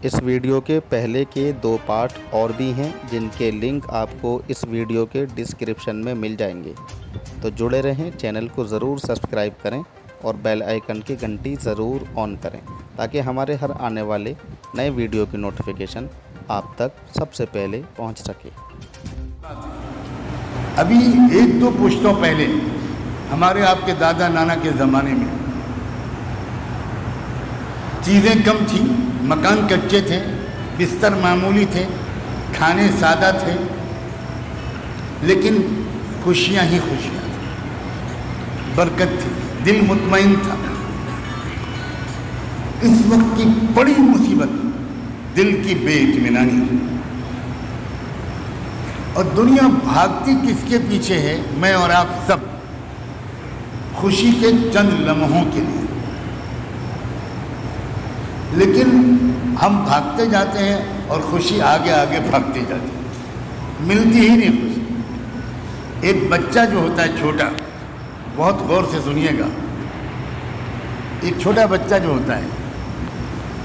اس video کے پہلے کے 2 پارٹ اور بھی ہیں جن کے لنک آپ کو اس ویڈیو کے ڈسکرپشن میں مل جائیں گے، تو جڑے رہیں، چینل کو ضرور سبسکرائب کریں اور بیل آئیکن کی گھنٹی ضرور آن کریں تاکہ ہمارے ہر آنے والے نئے ویڈیو کی نوٹیفیکیشن آپ تک سب سے پہلے پہنچ سکے۔ ابھی 1-2 پشتوں پہلے ہمارے آپ کے دادا نانا کے زمانے میں چیزیں کم تھیں، مکان کچے تھے، بستر معمولی تھے، کھانے سادہ تھے، لیکن خوشیاں ہی خوشیاں تھیں، برکت تھی، دل مطمئن تھا۔ اس وقت کی بڑی مصیبت دل کی بے اطمینانی، اور دنیا بھاگتی کس کے پیچھے ہے؟ میں اور آپ سب خوشی کے چند لمحوں کے لیے، لیکن ہم بھاگتے جاتے ہیں اور خوشی آگے آگے بھاگتی جاتی ہے، ملتی ہی نہیں خوشی۔ ایک بچہ جو ہوتا ہے چھوٹا، بہت غور سے سنیے گا، ایک چھوٹا بچہ جو ہوتا ہے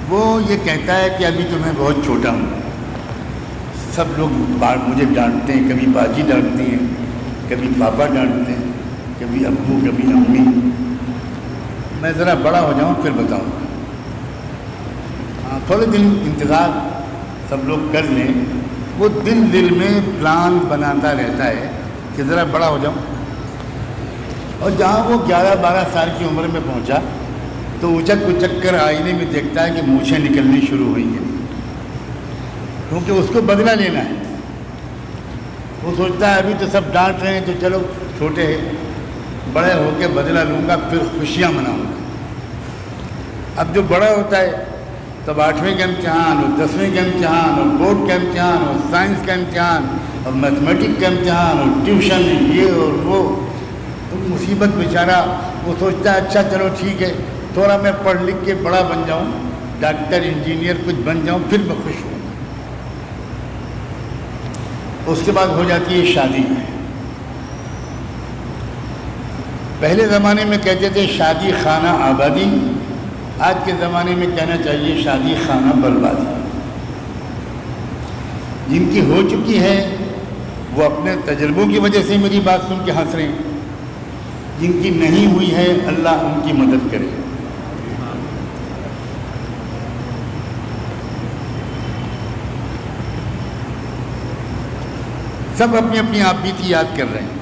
وہ یہ کہتا ہے کہ ابھی تو میں بہت چھوٹا ہوں، سب لوگ مجھے ڈانٹتے ہیں، کبھی باجی ڈانٹتی ہیں، کبھی پاپا ڈانٹتے ہیں، کبھی ابو، کبھی امی، میں ذرا بڑا ہو جاؤں پھر بتاؤں گا۔ تھوڑے دن انتظار سب لوگ کر لیں، وہ دل میں پلان بناتا رہتا ہے کہ ذرا بڑا ہو جاؤں، اور جہاں وہ 11-12 سال کی عمر میں پہنچا تو اچک اچک کر آئینے میں دیکھتا ہے کہ مونچھیں نکلنی شروع ہوئی ہیں، کیونکہ اس کو بدلہ لینا ہے۔ وہ سوچتا ہے ابھی تو سب ڈانٹ رہے ہیں تو چلو چھوٹے ہیں، بڑے ہو کے بدلہ لوں گا، پھر خوشیاں مناؤں گا۔ اب جو بڑا ہوتا ہے تب 8ویں کا امتحان اور 10ویں کا امتحان اور بورڈ کا امتحان اور سائنس کا امتحان اور میتھمیٹک کا امتحان اور ٹیوشن، یہ اور وہ، تو مصیبت بیچارہ۔ وہ سوچتا ہے اچھا چلو ٹھیک ہے، تھوڑا میں پڑھ لکھ کے بڑا بن جاؤں، ڈاکٹر انجینئر کچھ بن جاؤں، پھر میں خوش ہوں۔ اس کے بعد ہو جاتی ہے شادی۔ پہلے زمانے میں کہتے تھے شادی خانہ آبادی، آج کے زمانے میں کہنا چاہیے شادی خانہ بربادی۔ جن کی ہو چکی ہے وہ اپنے تجربوں کی وجہ سے میری بات سن کے ہنس رہے ہیں، جن کی نہیں ہوئی ہے اللہ ان کی مدد کرے۔ سب اپنی اپنی آپ بیتی یاد کر رہے ہیں،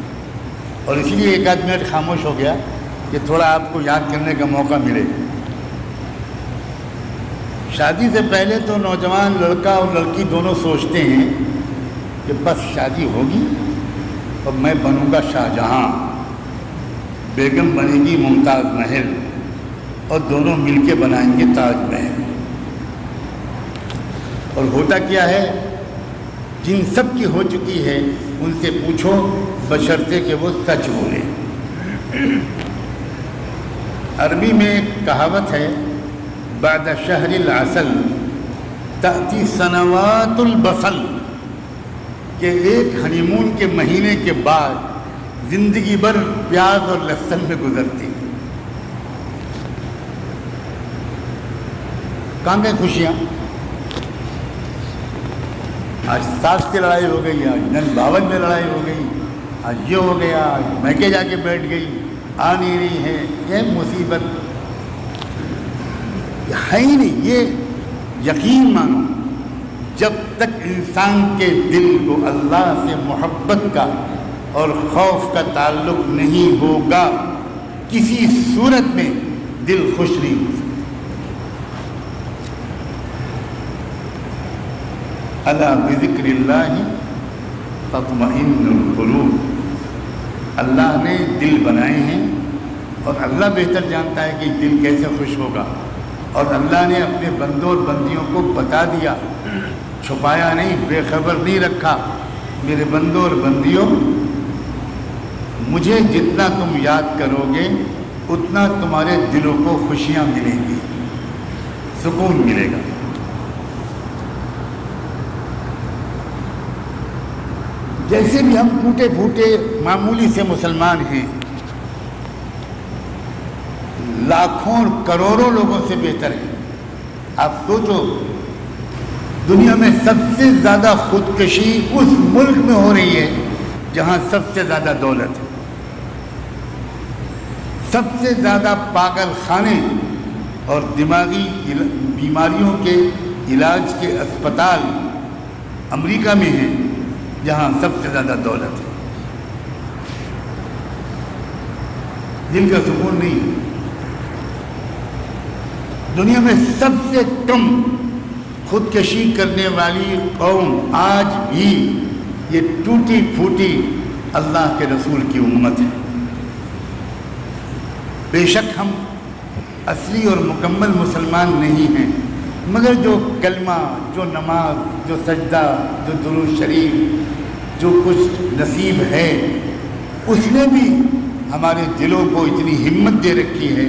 اور اسی لیے 1-8 منٹ خاموش ہو گیا کہ تھوڑا آپ کو یاد کرنے کا موقع ملے۔ شادی سے پہلے تو نوجوان لڑکا اور لڑکی دونوں سوچتے ہیں کہ بس شادی ہوگی اور میں بنوں گا شاہ جہاں، بیگم بنے گی ممتاز محل، اور دونوں مل کے بنائیں گے تاج محل۔ اور ہوتا کیا ہے؟ جن سب کی ہو چکی ہے ان سے پوچھو، بشرطے کہ وہ سچ بولے۔ عربی میں ایک کہاوت ہے، بعد شہر العسل تأتی سنوات البصل، کہ ایک ہنی مون کے مہینے کے بعد زندگی بھر پیاز اور لہسن میں گزرتی۔ کہاں گئے خوشیاں؟ آج ساس سے لڑائی ہو گئی، آج نن باون میں لڑائی ہو گئی، آج یہ ہو گیا، آج میکے جا کے بیٹھ گئی، آ نہیں رہی ہے، یہ مصیبت ہے ہی نہیں۔ یہ یقین مانو، جب تک انسان کے دل کو اللہ سے محبت کا اور خوف کا تعلق نہیں ہوگا، کسی صورت میں دل خوش نہیں ہو سکتا۔ الا بذکر اللہ تطمئن القلوب، اللہ نے دل بنائے ہیں، اور اللہ بہتر جانتا ہے کہ دل کیسے خوش ہوگا، اور اللہ نے اپنے بندوں اور بندیوں کو بتا دیا، چھپایا نہیں، بے خبر نہیں رکھا۔ میرے بندوں اور بندیوں، مجھے جتنا تم یاد کرو گے اتنا تمہارے دلوں کو خوشیاں ملیں گی، سکون ملے گا۔ جیسے بھی ہم ٹوٹے پھوٹے معمولی سے مسلمان ہیں، لاکھوں کروڑوں لوگوں سے بہتر ہے۔ آپ سوچو دنیا میں سب سے زیادہ خودکشی اس ملک میں ہو رہی ہے جہاں سب سے زیادہ دولت ہے. سب سے زیادہ پاگل خانے اور دماغی بیماریوں کے علاج کے اسپتال امریکہ میں ہیں جہاں سب سے زیادہ دولت ہے. دل کا سکون نہیں ہے. دنیا میں سب سے کم خودکشی کرنے والی قوم آج بھی یہ ٹوٹی پھوٹی اللہ کے رسول کی امت ہے. بے شک ہم اصلی اور مکمل مسلمان نہیں ہیں، مگر جو کلمہ، جو نماز، جو سجدہ، جو درود شریف، جو کچھ نصیب ہے، اس نے بھی ہمارے دلوں کو اتنی ہمت دے رکھی ہے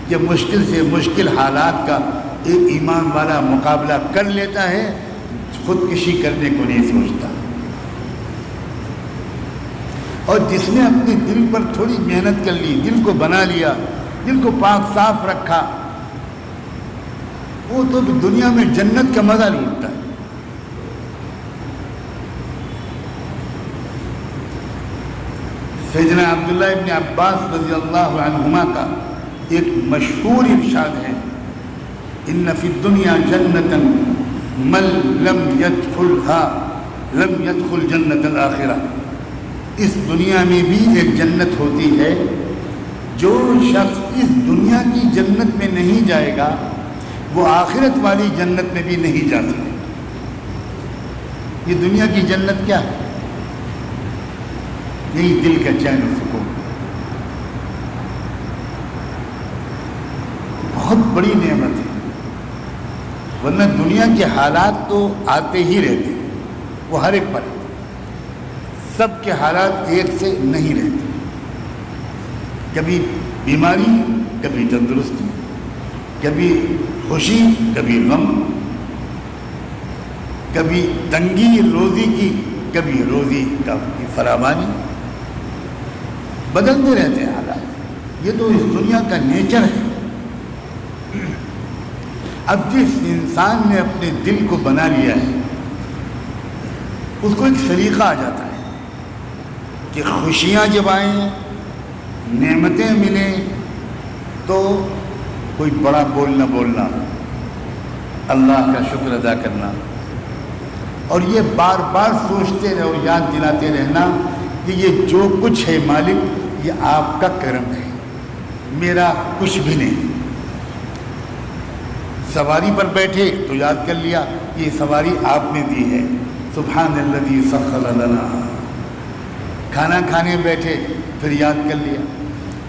کہ مشکل سے مشکل حالات کا ایک ایمان والا مقابلہ کر لیتا ہے، خودکشی کرنے کو نہیں سوچتا. اور جس نے اپنے دل پر تھوڑی محنت کر لی، دل کو بنا لیا، دل کو پاک صاف رکھا، وہ تو دنیا میں جنت کا مزہ لوٹتا ہے. سیدنا عبداللہ ابن عباس رضی اللہ عنہما کا ایک مشہور ارشاد ہے، ان فی الدنیا جنتا من لم يدخلها لم يدخل جنت الآخرہ. اس دنیا میں بھی ایک جنت ہوتی ہے، جو شخص اس دنیا کی جنت میں نہیں جائے گا وہ آخرت والی جنت میں بھی نہیں جا سکے. یہ دنیا کی جنت کیا ہے؟ یہی دل کا چین و سکون. بہت بڑی نعمت ہے، ورنہ دنیا کے حالات تو آتے ہی رہتے ہیں، وہ ہر ایک پر. سب کے حالات ایک سے نہیں رہتے. کبھی بیماری، کبھی تندرستی، کبھی خوشی، کبھی غم، کبھی تنگی روزی کی، کبھی روزی کا فراوانی. بدلتے رہتے ہیں حالات. یہ تو اس دنیا کا نیچر ہے. اب جس انسان نے اپنے دل کو بنا لیا ہے، اس کو ایک سلیقہ آ جاتا ہے کہ خوشیاں جب آئیں، نعمتیں ملیں، تو کوئی بڑا بولنا، اللہ کا شکر ادا کرنا، اور یہ بار بار سوچتے رہو، یاد دلاتے رہنا کہ یہ جو کچھ ہے مالک، یہ آپ کا کرم ہے، میرا کچھ بھی نہیں. سواری پر بیٹھے تو یاد کر لیا یہ سواری آپ نے دی ہے، سبحان الذی سخر لنا. کھانا کھانے بیٹھے پھر یاد کر لیا،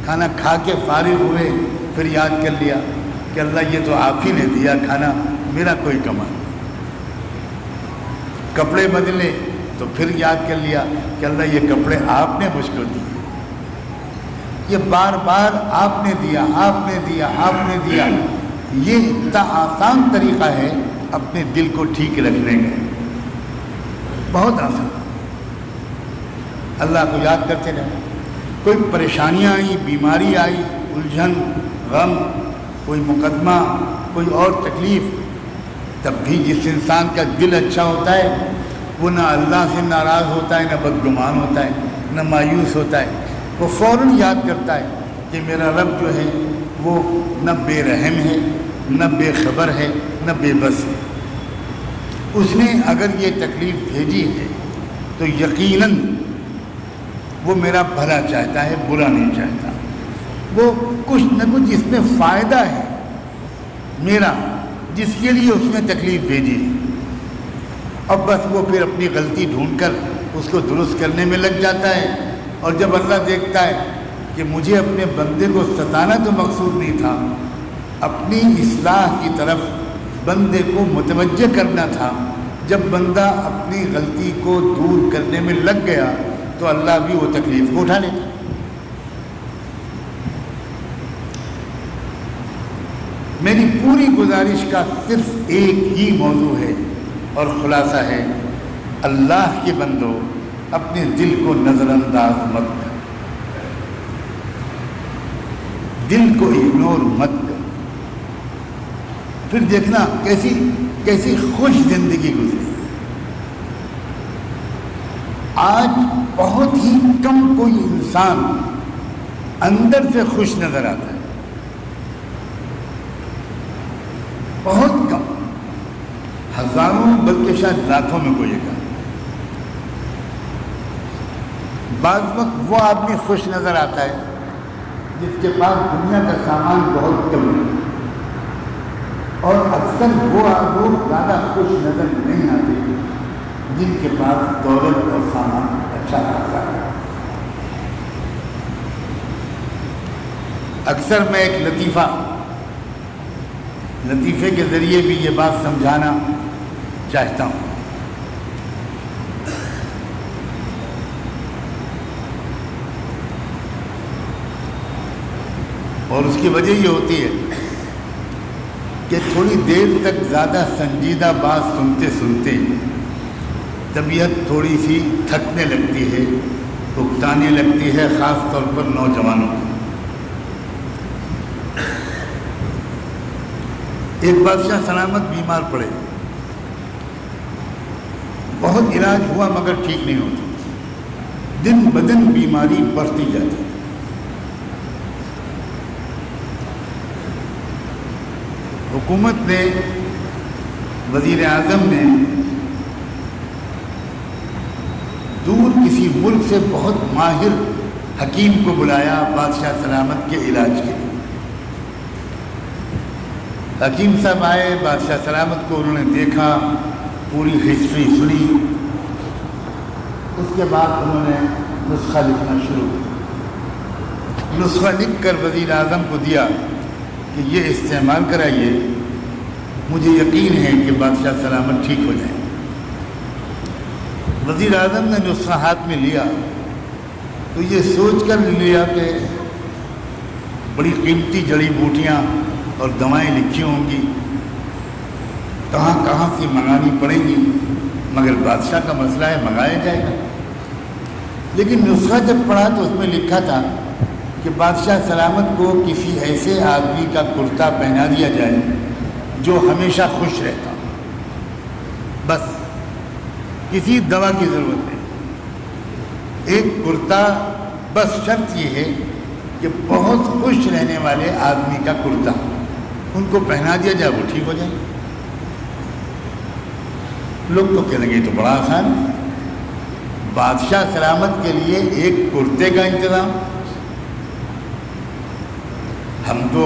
کھانا کھا کے فارغ ہوئے پھر یاد کر لیا کہ اللہ یہ تو آپ ہی نے دیا کھانا، میرا کوئی کمال. کپڑے بدلے تو پھر یاد کر لیا کہ اللہ یہ کپڑے آپ نے مجھ کو دیے. یہ بار بار آپ نے دیا، آپ نے دیا، آپ نے دیا. یہ اتنا آسان طریقہ ہے اپنے دل کو ٹھیک رکھنے کا، بہت آسان. اللہ کو یاد کرتے رہے. کوئی پریشانیاں آئی، بیماری آئی، الجھن، غم، کوئی مقدمہ، کوئی اور تکلیف، تب بھی جس انسان کا دل اچھا ہوتا ہے وہ نہ اللہ سے ناراض ہوتا ہے، نہ بدگمان ہوتا ہے، نہ مایوس ہوتا ہے. وہ فوراً یاد کرتا ہے کہ میرا رب جو ہے وہ نہ بے رحم ہے، نہ بے خبر ہے، نہ بے بس ہے. اس نے اگر یہ تکلیف بھیجی ہے تو یقیناً وہ میرا بھلا چاہتا ہے، برا نہیں چاہتا. وہ کچھ نہ کچھ اس میں فائدہ ہے میرا، جس کے لیے اس نے تکلیف بھیجی ہے. اب بس وہ پھر اپنی غلطی ڈھونڈ کر اس کو درست کرنے میں لگ جاتا ہے. اور جب اللہ دیکھتا ہے کہ مجھے اپنے بندے کو ستانا تو مقصود نہیں تھا، اپنی اصلاح کی طرف بندے کو متوجہ کرنا تھا، جب بندہ اپنی غلطی کو دور کرنے میں لگ گیا تو اللہ بھی وہ تکلیف کو اٹھا لیتا. میری پوری گزارش کا صرف ایک ہی موضوع ہے اور خلاصہ ہے، اللہ کے بندو اپنے دل کو نظر انداز مت کر، دل کو اگنور مت کر. پھر دیکھنا کیسی خوش زندگی گزری۔ آج بہت ہی کم کوئی انسان اندر سے خوش نظر آتا ہے، بہت کم، ہزاروں بلکہ شاید لاکھوں میں کوئی ایک۔ بعض وقت وہ آدمی خوش نظر آتا ہے جس کے پاس دنیا کا سامان بہت کم ہے، اور اکثر وہ لوگ زیادہ خوش نظر نہیں آتے جن کے پاس دولت اور سامان اچھا خاصا ہے۔ اکثر میں ایک لطیفے کے ذریعے بھی یہ بات سمجھانا چاہتا ہوں۔ اور اس کی وجہ یہ ہوتی ہے کہ تھوڑی دیر تک زیادہ سنجیدہ بات سنتے سنتے طبیعت تھوڑی سی تھکنے لگتی ہے، اکتانے لگتی ہے، خاص طور پر نوجوانوں کی۔ ایک بادشاہ سلامت بیمار پڑے، بہت علاج ہوا مگر ٹھیک نہیں ہوتی، دن بدن بیماری بڑھتی جاتی۔ حکومت نے، وزیر اعظم نے دور کسی ملک سے بہت ماہر حکیم کو بلایا بادشاہ سلامت کے علاج کے لیے۔ حکیم صاحب آئے، بادشاہ سلامت کو انہوں نے دیکھا، پوری ہسٹری سنی، اس کے بعد انہوں نے نسخہ لکھنا شروع کیا۔ نسخہ لکھ کر وزیر اعظم کو دیا کہ یہ استعمال کرائیے، مجھے یقین ہے کہ بادشاہ سلامت ٹھیک ہو جائے۔ وزیر اعظم نے نسخہ ہاتھ میں لیا تو یہ سوچ کر لیا کہ بڑی قیمتی جڑی بوٹیاں اور دوائیں لکھی ہوں گی، کہاں کہاں سے منگانی پڑیں گی، مگر بادشاہ کا مسئلہ ہے، منگایا جائے گا۔ لیکن نسخہ جب پڑھا تو اس میں لکھا تھا کہ بادشاہ سلامت کو کسی ایسے آدمی کا کرتا پہنا دیا جائے جو ہمیشہ خوش رہتا، بس کسی دوا کی ضرورت نہیں، ایک کرتا، بس شرط یہ ہے کہ بہت خوش رہنے والے آدمی کا کرتا ان کو پہنا دیا جائے، وہ ٹھیک ہو جائے۔ لوگ تو کہنے لگے تو بڑا آسان ہے، بادشاہ سلامت کے لیے ایک کرتے کا انتظام۔ ہم تو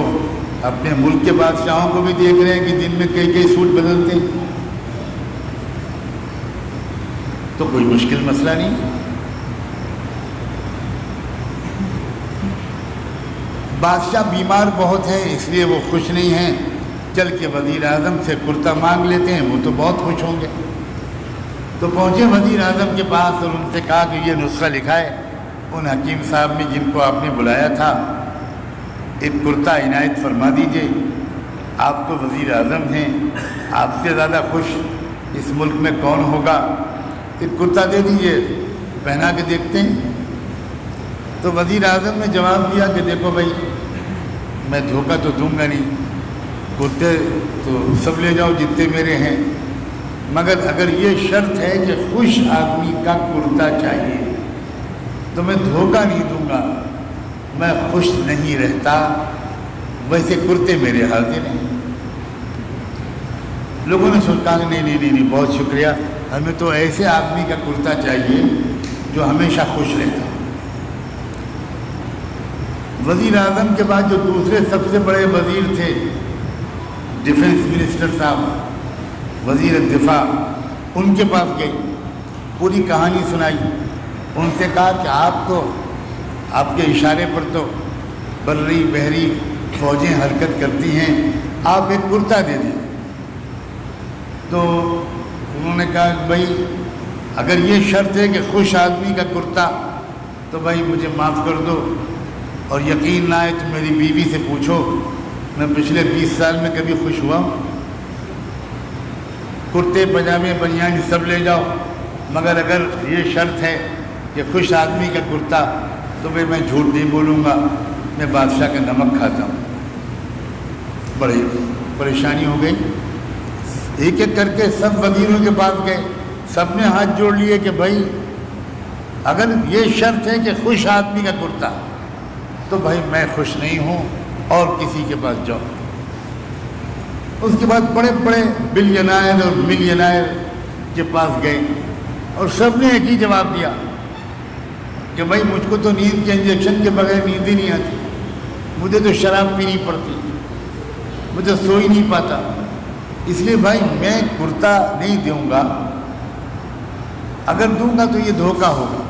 اپنے ملک کے بادشاہوں کو بھی دیکھ رہے ہیں کہ دن میں کئی سوٹ بدلتے ہیں، تو کوئی مشکل مسئلہ نہیں۔ بادشاہ بیمار بہت ہے اس لیے وہ خوش نہیں ہیں، چل کے وزیر اعظم سے کرتا مانگ لیتے ہیں، وہ تو بہت خوش ہوں گے۔ تو پہنچے وزیر اعظم کے پاس اور ان سے کہا کہ یہ نسخہ لکھا ہے ان حکیم صاحب نے جن کو آپ نے بلایا تھا، ایک کرتا عنایت فرما دیجئے، آپ تو وزیر اعظم ہیں، آپ سے زیادہ خوش اس ملک میں کون ہوگا، ایک کرتا دے دیجئے، پہنا کے دیکھتے ہیں۔ تو وزیر اعظم نے جواب دیا کہ دیکھو بھائی، میں دھوکہ تو دوں گا نہیں، کرتے تو سب لے جاؤ جتنے میرے ہیں، مگر اگر یہ شرط ہے کہ خوش آدمی کا کرتا چاہیے تو میں دھوکہ نہیں دوں گا، میں خوش نہیں رہتا، ویسے کرتے میرے حاضر ہیں۔ لوگوں نے سوچا کہ نہیں، بہت شکریہ، ہمیں تو ایسے آدمی کا کرتا چاہیے جو ہمیشہ خوش رہتا۔ وزیر اعظم کے بعد جو دوسرے سب سے بڑے وزیر تھے، ڈیفنس منسٹر صاحب، وزیر دفاع، ان کے پاس گئی، پوری کہانی سنائی، ان سے کہا کہ آپ کے اشارے پر تو بری بحری فوجیں حرکت کرتی ہیں، آپ ایک کرتا دے دیں۔ تو انہوں نے کہا کہ بھائی اگر یہ شرط ہے کہ خوش آدمی کا کرتا تو بھائی مجھے معاف کر دو، اور یقین نہ آئے تو میری بیوی سے پوچھو، میں پچھلے 20 سال میں کبھی خوش ہوا ہوں؟ کرتے پجامے بنیان سب لے جاؤ، مگر اگر یہ شرط ہے کہ خوش آدمی کا کرتا تو بھائی میں جھوٹ نہیں بولوں گا، میں بادشاہ کا نمک کھاتا ہوں۔ بڑے پریشانی ہو گئی. ایک ایک کر کے سب وزیروں کے پاس گئے, سب نے ہاتھ جوڑ لیے کہ بھائی اگر یہ شرط ہے کہ خوش آدمی کا کرتا تو بھائی میں خوش نہیں ہوں, اور کسی کے پاس جاؤ. اس کے بعد بڑے بڑے بلینائر اور ملینائر کے پاس گئے اور سب نے ایک ہی جواب دیا کہ بھائی مجھ کو تو نیند کے انجیکشن کے بغیر نیند ہی نہیں آتی, مجھے تو شراب پینی پڑتی, مجھے سو ہی نہیں پاتا, اس لیے بھائی میں کرتا نہیں دوں گا, اگر دوں گا تو یہ دھوکہ ہوگا.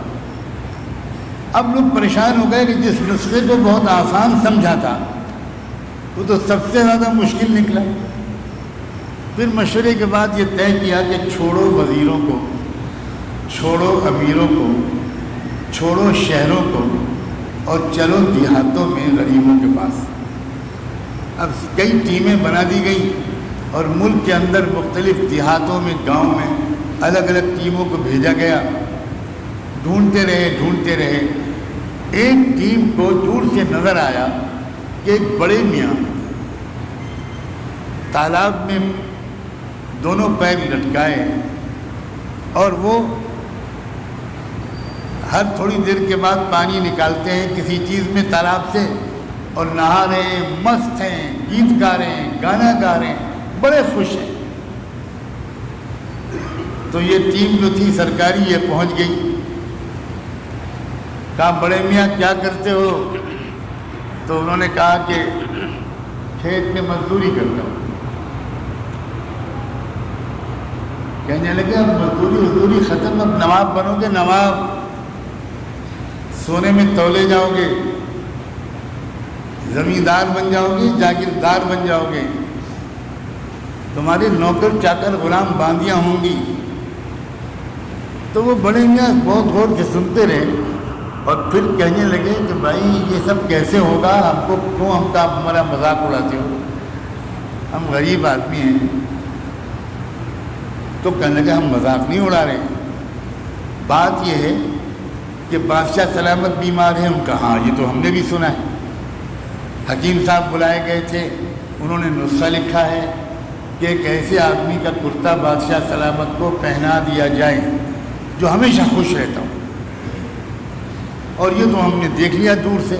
اب لوگ پریشان ہو گئے کہ جس نسخے کو بہت آسان سمجھا تھا وہ تو سب سے زیادہ مشکل نکلا. پھر مشورے کے بعد یہ طے کیا کہ چھوڑو وزیروں کو, چھوڑو امیروں کو, چھوڑو شہروں کو, اور چلو دیہاتوں میں غریبوں کے پاس. اب کئی ٹیمیں بنا دی گئی اور ملک کے اندر مختلف دیہاتوں میں, گاؤں میں الگ الگ ٹیموں کو بھیجا گیا. ڈھونڈتے رہے. ایک ٹیم کو دور سے نظر آیا کہ ایک بڑے میاں تالاب میں دونوں پیر لٹکائے اور وہ ہر تھوڑی دیر کے بعد پانی نکالتے ہیں کسی چیز میں تالاب سے, اور نہا رہے ہیں, مست ہیں, گیت گا رہے ہیں, گانا گا رہے ہیں, بڑے خوش ہیں. تو یہ ٹیم جو تھی سرکاری یہ پہنچ گئی. کہا بڑے میاں کیا کرتے ہو؟ تو انہوں نے کہا کہ کھیت میں مزدوری کرتا ہوں. کہنے لگے اب مزدوری ختم, اب نواب بنو گے, نواب سونے میں تولے جاؤ گے, زمیندار بن جاؤ گے, جاگیردار بن جاؤ گے, تمہارے نوکر چاکر غلام باندیاں ہوں گی. تو وہ بڑے میاں بہت غور سے سنتے رہے اور پھر کہنے لگے کہ بھائی یہ سب کیسے ہوگا, ہم کو کیوں ہمارا مذاق اڑاتے ہو, ہم غریب آدمی ہیں. تو کہنے لگے ہم مذاق نہیں اڑا رہے, بات یہ ہے کہ بادشاہ سلامت بیمار ہیں. ان کا ہاں یہ تو ہم نے بھی سنا ہے. حکیم صاحب بلائے گئے تھے, انہوں نے نسخہ لکھا ہے کہ ایک ایسے آدمی کا کرتا بادشاہ سلامت کو پہنا دیا جائے جو ہمیشہ خوش رہتا ہو. اور یہ تو ہم نے دیکھ لیا دور سے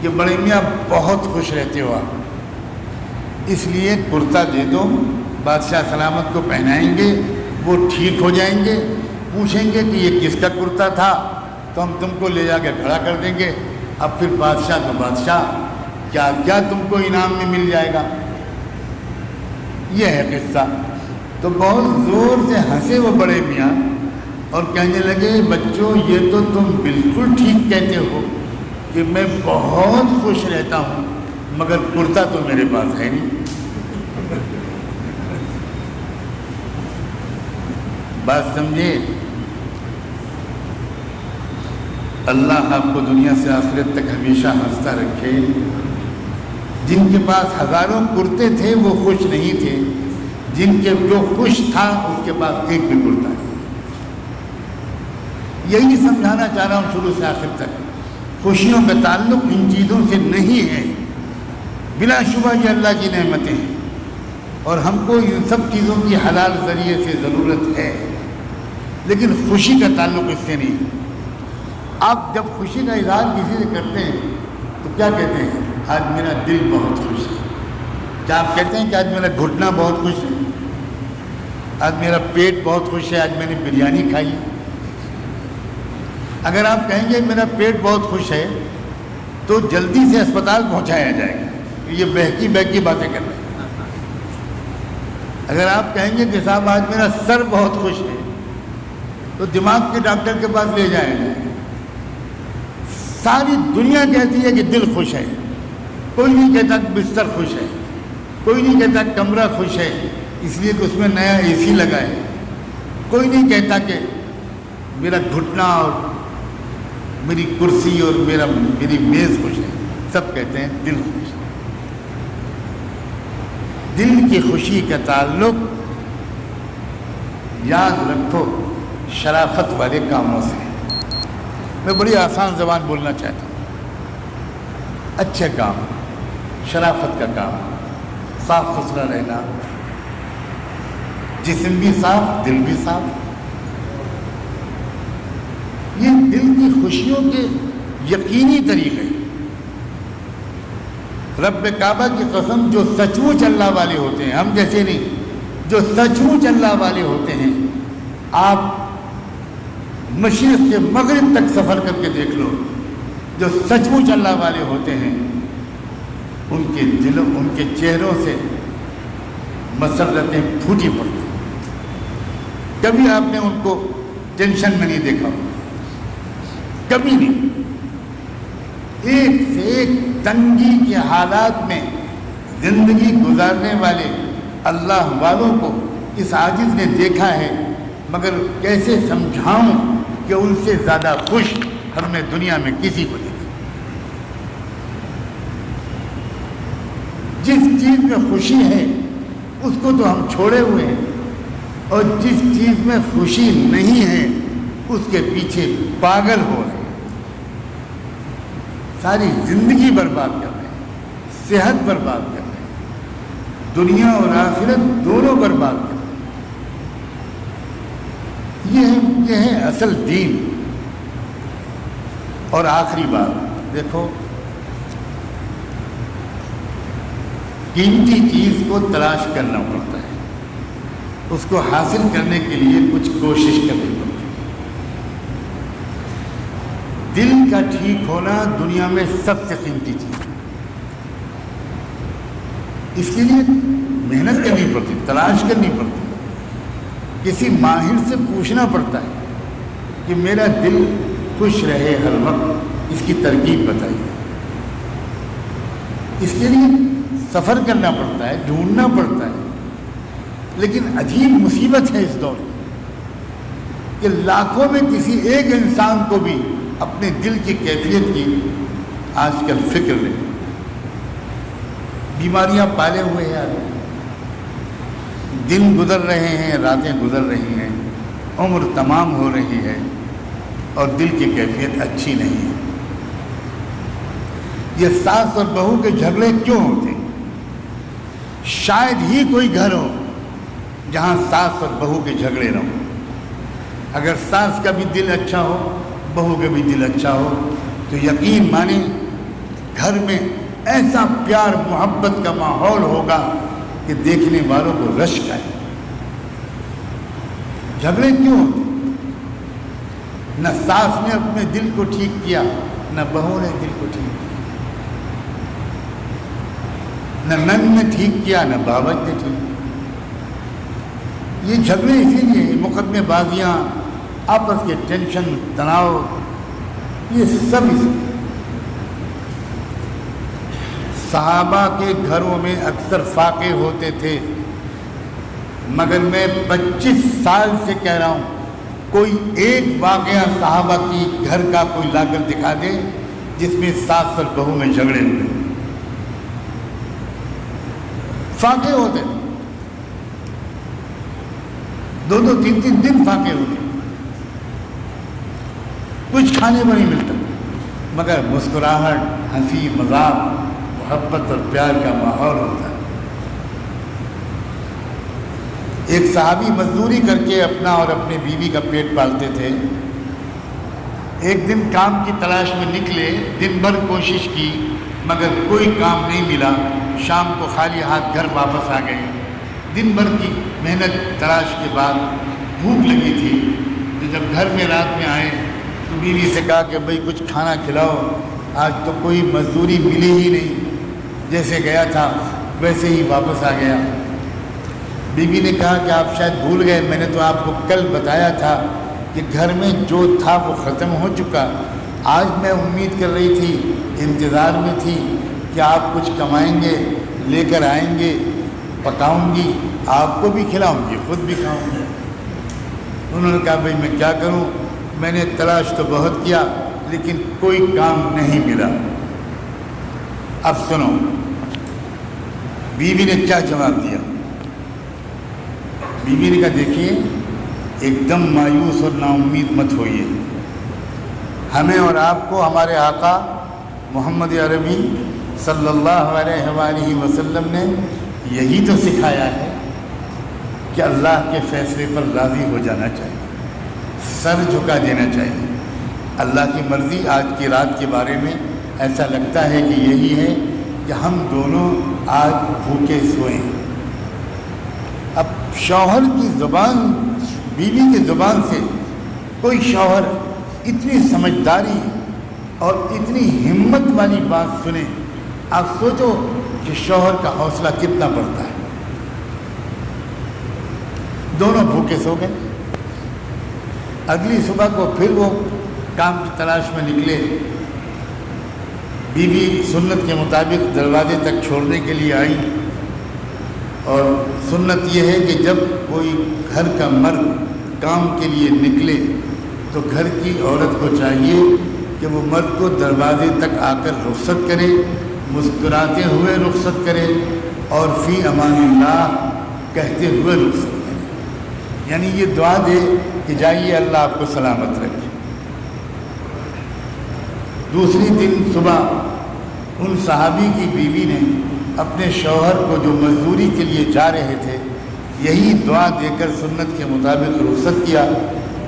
کہ بڑے میاں بہت خوش رہتے ہو آپ, اس لیے کرتا دے دو, بادشاہ سلامت کو پہنائیں گے, وہ ٹھیک ہو جائیں گے. پوچھیں گے کہ یہ کس کا کرتا تھا تو ہم تم کو لے جا کے کھڑا کر دیں گے. اب پھر بادشاہ تو بادشاہ, کیا کیا تم کو انعام میں مل جائے گا. یہ ہے قصہ. تو بہت زور سے ہنسے وہ بڑے میاں اور کہنے لگے بچوں یہ تو تم بالکل ٹھیک کہتے ہو کہ میں بہت خوش رہتا ہوں, مگر کرتا تو میرے پاس ہے نہیں. بات سمجھے. اللہ آپ کو دنیا سے آخرت تک ہمیشہ ہنستا رکھے. جن کے پاس ہزاروں کرتے تھے وہ خوش نہیں تھے, جن کے جو خوش تھا اس کے پاس ایک بھی کرتا ہے. یہی سمجھانا چاہ رہا ہوں شروع سے آخر تک. خوشیوں کا تعلق ان چیزوں سے نہیں ہے, بلا شبہ یہ اللہ کی نعمتیں ہیں اور ہم کو ان سب چیزوں کی حلال ذریعے سے ضرورت ہے, لیکن خوشی کا تعلق اس سے نہیں. آپ جب خوشی کا اظہار کسی سے کرتے ہیں تو کیا کہتے ہیں؟ آج میرا دل بہت خوش ہے. کیا آپ کہتے ہیں کہ آج میرا گھٹنا بہت خوش ہے, آج میرا پیٹ بہت خوش ہے, آج میں نے بریانی کھائی. اگر آپ کہیں گے میرا پیٹ بہت خوش ہے تو جلدی سے اسپتال پہنچایا جائے گا, یہ بہکی باتیں کر رہے ہیں. اگر آپ کہیں گے کہ صاحب آج میرا سر بہت خوش ہے تو دماغ کے ڈاکٹر کے پاس لے جائیں گے. ساری دنیا کہتی ہے کہ دل خوش ہے, کوئی نہیں کہتا کہ بستر خوش ہے, کوئی نہیں کہتا کمرہ خوش ہے اس لیے کہ اس میں نیا اے سی لگا ہے, کوئی نہیں کہتا کہ میرا گھٹنا اور میری کرسی اور میری میز خوش ہے. سب کہتے ہیں دل خوش ہے. دل کی خوشی کا تعلق یاد رکھو شرافت والے کاموں سے. میں بڑی آسان زبان بولنا چاہتا ہوں. اچھے کام, شرافت کا کام, صاف ستھرا رہنا، جسم بھی صاف، دل بھی صاف. یہ دل کی خوشیوں کے یقینی طریقے. رب کعبہ کی قسم، جو سچ مچ اللہ والے ہوتے ہیں، ہم جیسے نہیں، جو سچ مچ اللہ والے ہوتے ہیں، آپ مشرق سے مغرب تک سفر کر کے دیکھ لو، جو سچ مچ اللہ والے ہوتے ہیں ان کے دلوں، ان کے چہروں سے مسرتیں پھوٹی پڑتی. کبھی آپ نے ان کو ٹینشن میں نہیں دیکھا، کبھی نہیں. ایک سے ایک تنگی کے حالات میں زندگی گزارنے والے اللہ والوں کو اس عاجز نے دیکھا ہے، مگر کیسے سمجھاؤں کہ ان سے زیادہ خوش ہم نے دنیا میں کسی کو نہیں. جس چیز میں خوشی ہے اس کو تو ہم چھوڑے ہوئے ہیں، اور جس چیز میں خوشی نہیں ہے اس کے پیچھے پاگل ہو رہے ہیں. ساری زندگی برباد کر رہے ہیں، صحت برباد کر رہے ہیں، دنیا اور آخرت دونوں برباد کر رہے ہیں. یہ ہے اصل دین. اور آخری بات دیکھو، قیمتی چیز کو تلاش کرنا پڑتا ہے، اس کو حاصل کرنے کے لیے کچھ کوشش کرنی پڑتی ہے. دل کا ٹھیک ہونا دنیا میں سب سے قیمتی چیز ہے. اس کے لیے محنت کرنی پڑتی، تلاش کرنی پڑتی، کسی ماہر سے پوچھنا پڑتا ہے کہ میرا دل خوش رہے ہر وقت، اس کی ترکیب بتائیے. اس کے لیے سفر کرنا پڑتا ہے، ڈھونڈنا پڑتا ہے. لیکن عجیب مصیبت ہے اس دور میں کہ لاکھوں میں کسی ایک انسان کو بھی اپنے دل کی کیفیت کی آج کل فکر نہیں. بیماریاں پالے ہوئے ہیں، دن گزر رہے ہیں، راتیں گزر رہی ہیں، عمر تمام ہو رہی ہے، اور دل کی کیفیت اچھی نہیں ہے. یہ ساس اور بہو کے جھگڑے کیوں ہوتے ہیں؟ شاید ہی کوئی گھر ہو جہاں ساس اور بہو کے جھگڑے نہ ہوں. اگر ساس کا بھی دل اچھا ہو، بہو کا بھی دل اچھا ہو، تو یقین مانیں گھر میں ایسا پیار محبت کا ماحول ہوگا کہ دیکھنے والوں کو رشک آئے. جھگڑے کیوں ہوتے؟ نہ ساس نے اپنے دل کو ٹھیک کیا، نہ بہو نے دل کو ٹھیک کیا، نہ نند نے ٹھیک کیا، نہ باوج نے ٹھیک کیا. یہ جھگڑے اسی لیے، مقدمے بازیاں، آپس کے ٹینشن، تناؤ، یہ سب اس لیے. صحابہ کے گھروں میں اکثر فاقے ہوتے تھے، مگر میں 25 سال سے کہہ رہا ہوں، کوئی ایک واقعہ صحابہ کی گھر کا کوئی لا کر دکھا دے جس میں ساس اور بہو میں جھگڑے ہوئے. فاقے ہوتے تھے، 2-2 3-3 دن فاقے ہوتے، کچھ کھانے کو نہیں ملتا، مگر مسکراہٹ، ہنسی مذاق، محبت اور پیار کا ماحول ہوتا ہے. ایک صحابی مزدوری کر کے اپنا اور اپنی بیوی کا پیٹ پالتے تھے. ایک دن کام کی تلاش میں نکلے، دن بھر کوشش کی مگر کوئی کام نہیں ملا. شام کو خالی ہاتھ گھر واپس آ گئے. دن بھر کی محنت تلاش کے بعد بھوک لگی تھی، تو جب گھر میں رات میں آئے تو بیوی سے کہا کہ بھئی کچھ کھانا کھلاؤ، آج تو کوئی مزدوری ملی ہی نہیں، جیسے گیا تھا ویسے ہی واپس آ گیا. بیوی نے کہا کہ آپ شاید بھول گئے، میں نے تو آپ کو کل بتایا تھا کہ گھر میں جو تھا وہ ختم ہو چکا. آج میں امید کر رہی تھی، انتظار میں تھی کہ آپ کچھ کمائیں گے، لے کر آئیں گے، پکاؤں گی، آپ کو بھی کھلاؤں گی، خود بھی کھاؤں گی. انہوں نے کہا بھئی میں کیا کروں، میں نے تلاش تو بہت کیا لیکن کوئی کام نہیں ملا. اب سنو بیوی نے کیا جواب دیا. بیوی نے کہا دیکھیے، ایک دم مایوس اور نا امید مت ہوئیے. ہمیں اور آپ کو ہمارے آقا محمد عربی صلی اللہ علیہ وآلہ وسلم نے یہی تو سکھایا ہے کہ اللہ کے فیصلے پر راضی ہو جانا چاہیے، سر جھکا دینا چاہیے۔ اللہ کی مرضی آج کی رات کے بارے میں ایسا لگتا ہے کہ یہی ہے کہ ہم دونوں آج بھوکے سوئیں۔ اب شوہر کی زبان، بیوی کی زبان سے کوئی شوہر اتنی سمجھداری اور اتنی ہمت والی بات سنے، آپ سوچو کہ شوہر کا حوصلہ کتنا بڑھتا ہے۔ دونوں بھوکے سو گئے۔ اگلی صبح کو پھر وہ کام کی تلاش میں نکلے۔ بیوی سنت کے مطابق دروازے تک چھوڑنے کے لیے آئی، اور سنت یہ ہے کہ جب کوئی گھر کا مرد کام کے لیے نکلے تو گھر کی عورت کو چاہیے کہ وہ مرد کو دروازے تک آ کر رخصت کرے، مسکراتے ہوئے رخصت کرے اور فی امان اللہ کہتے ہوئے رخصت کرے، یعنی یہ دعا دے کہ جائیے اللہ آپ کو سلامت رکھے۔ دوسری دن صبح ان صحابی کی بیوی نے اپنے شوہر کو جو مزدوری کے لیے جا رہے تھے یہی دعا دے کر سنت کے مطابق رخصت کیا،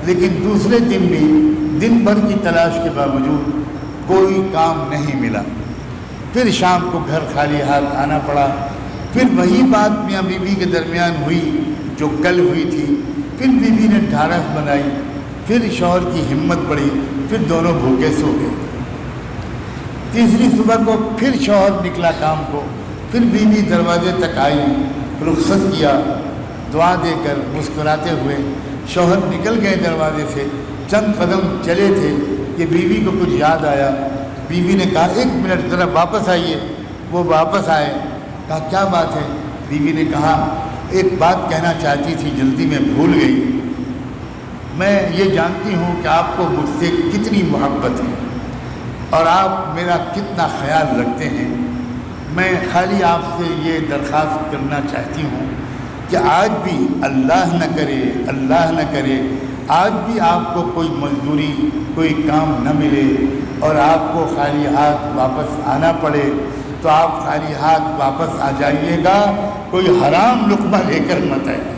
لیکن دوسرے دن بھی دن بھر کی تلاش کے باوجود کوئی کام نہیں ملا۔ پھر شام کو گھر خالی ہاتھ آنا پڑا۔ پھر وہی بات میاں بیوی کے درمیان ہوئی جو کل ہوئی تھی۔ پھر بیوی نے ڈھارس بنائی، پھر شوہر کی ہمت بڑھی، پھر دونوں بھوکے سو گئے۔ تیسری صبح کو پھر شوہر نکلا کام کو، پھر بیوی دروازے تک آئی، رخصت کیا، دعا دے کر مسکراتے ہوئے شوہر نکل گئے دروازے سے۔ چند قدم چلے تھے کہ بیوی کو کچھ یاد آیا۔ بیوی نے کہا ایک منٹ ذرا واپس آئیے۔ وہ واپس آئے، کہا کیا بات ہے؟ بیوی نے کہا ایک بات کہنا چاہتی تھی، جلدی میں بھول گئی۔ میں یہ جانتی ہوں کہ آپ کو مجھ سے کتنی محبت ہے اور آپ میرا کتنا خیال رکھتے ہیں۔ میں خالی آپ سے یہ درخواست کرنا چاہتی ہوں کہ آج بھی اللہ نہ کرے آج بھی آپ کو کوئی مزدوری، کوئی کام نہ ملے اور آپ کو خالی ہاتھ واپس آنا پڑے تو آپ خالی ہاتھ واپس آ جائیے گا، کوئی حرام لقمہ لے کر مت آئیے۔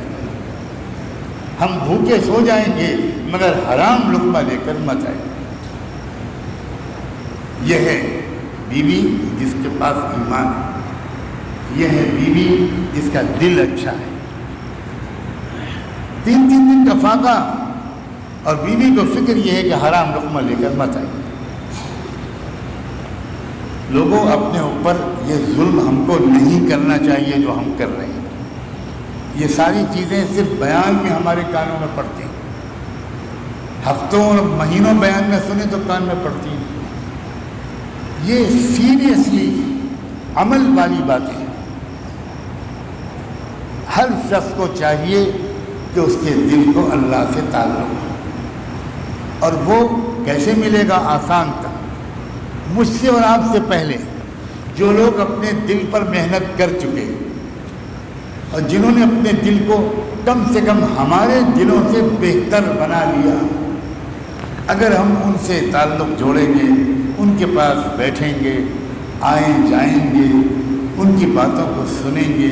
ہم بھوکے سو جائیں گے مگر حرام لقمہ لے کر مت آئیے۔ یہ ہے بیوی جس کے پاس ایمان ہے، یہ ہے بیوی جس کا دل اچھا ہے۔ 3 دن کا فاقہ اور بیوی کو فکر یہ ہے کہ حرام لقمہ لے کر مت آئیے۔ لوگوں اپنے اوپر یہ ظلم ہم کو نہیں کرنا چاہیے جو ہم کر رہے ہیں۔ یہ ساری چیزیں صرف بیان میں ہمارے کانوں میں پڑتی ہیں، ہفتوں اور مہینوں بیان میں سنیں تو کان میں پڑتی ہیں۔ یہ سیریسلی عمل والی باتیں ہیں۔ ہر شخص کو چاہیے کہ اس کے دل کو اللہ سے تعلق ہو، اور وہ کیسے ملے گا؟ آسان تھا۔ مجھ سے اور آپ سے پہلے جو لوگ اپنے دل پر محنت کر چکے اور جنہوں نے اپنے دل کو کم سے کم ہمارے دلوں سے بہتر بنا لیا، اگر ہم ان سے تعلق جوڑیں گے، ان کے پاس بیٹھیں گے، آئیں جائیں گے، ان کی باتوں کو سنیں گے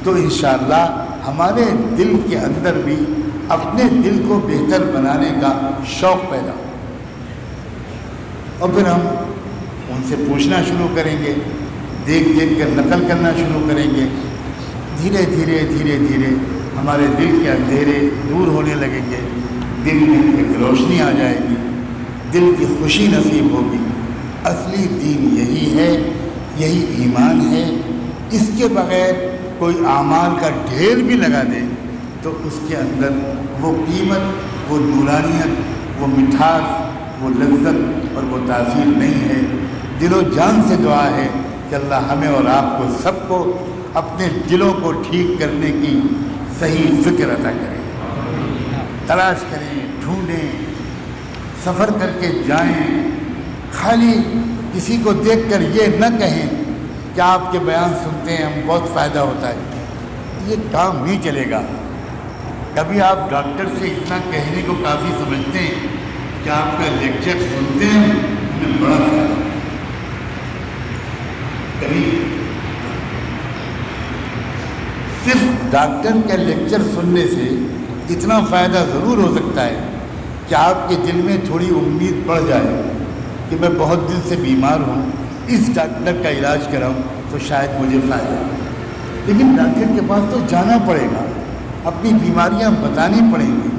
تو انشاءاللہ ہمارے دل کے اندر بھی اپنے دل کو بہتر بنانے کا شوق پیدا ہو، اور پھر ہم ان سے پوچھنا شروع کریں گے، دیکھ کر نقل کرنا شروع کریں گے۔ دھیرے دھیرے ہمارے دل کے اندھیرے دور ہونے لگیں گے، دل میں ایک روشنی آ جائے گی، دل کی خوشی نصیب ہوگی۔ اصلی دین یہی ہے، یہی ایمان ہے۔ اس کے بغیر کوئی اعمال کا ڈھیر بھی لگا دے تو اس کے اندر وہ قیمت، وہ نورانیت، وہ مٹھاس، وہ لذت اور وہ تاثیر نہیں ہے۔ دل و جان سے دعا ہے کہ اللہ ہمیں اور آپ کو سب کو اپنے دلوں کو ٹھیک کرنے کی صحیح فکر عطا کرے۔ تلاش کریں، ڈھونڈیں، سفر کر کے جائیں، خالی کسی کو دیکھ کر یہ نہ کہیں کہ آپ کے بیان سنتے ہیں ہم بہت فائدہ ہوتا ہے، یہ کام نہیں چلے گا۔ کبھی آپ ڈاکٹر سے اتنا کہنے کو کافی سمجھتے ہیں کہ آپ کا لیکچر سنتے ہیں ہمیں بڑا فائدہ ہوتا ہے۔ کبھی صرف ڈاکٹر کا لیکچر سننے سے اتنا فائدہ ضرور ہو سکتا ہے کہ آپ کے دل میں تھوڑی امید بڑھ جائے کہ میں بہت دن سے بیمار ہوں، اس ڈاکٹر کا علاج کراؤں تو شاید مجھے فائدہ ہو۔ لیکن ڈاکٹر کے پاس تو جانا پڑے گا، اپنی بیماریاں بتانی پڑیں گی،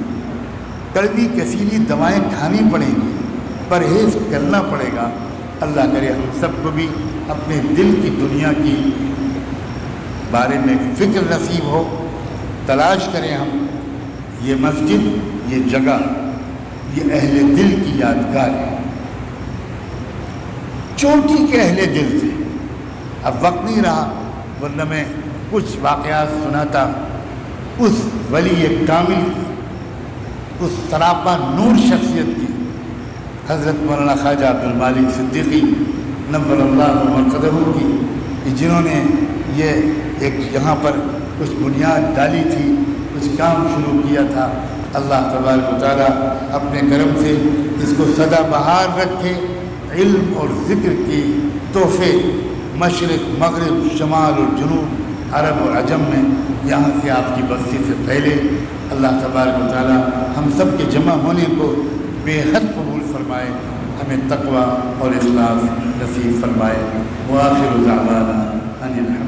کڑوی کسیلی دوائیں کھانی پڑیں گی، پرہیز کرنا پڑے گا۔ اللہ کرے ہم سب کو بھی اپنے دل کی دنیا کی بارے میں فکر نصیب ہو، تلاش کریں ہم یہ مسجد، یہ جگہ، یہ اہل دل کی یادگار ہے۔ چوٹی کے اہل دل تھے، اب وقت نہیں رہا ورنہ میں کچھ واقعات سناتا اس ولی کامل کی، اس سراپا نور شخصیت کی، حضرت مولانا خواجہ عبد المالک صدیقی نور اللہ مرقدہ کی، کہ جنہوں نے یہ ایک یہاں پر کچھ بنیاد ڈالی تھی، کچھ کام شروع کیا تھا۔ اللہ تبارک و تعالیٰ اپنے کرم سے اس کو سدا بہار رکھے، علم اور ذکر کی تحفے مشرق مغرب شمال اور جنوب عرب اور عجم میں یہاں سے آپ کی بستی سے پہلے اللہ تبارک و تعالیٰ ہم سب کے جمع ہونے کو بے حد قبول فرمائے، ہمیں تقویٰ اور اخلاص نصیب فرمائے۔ وآخر دعوانا ان الحمد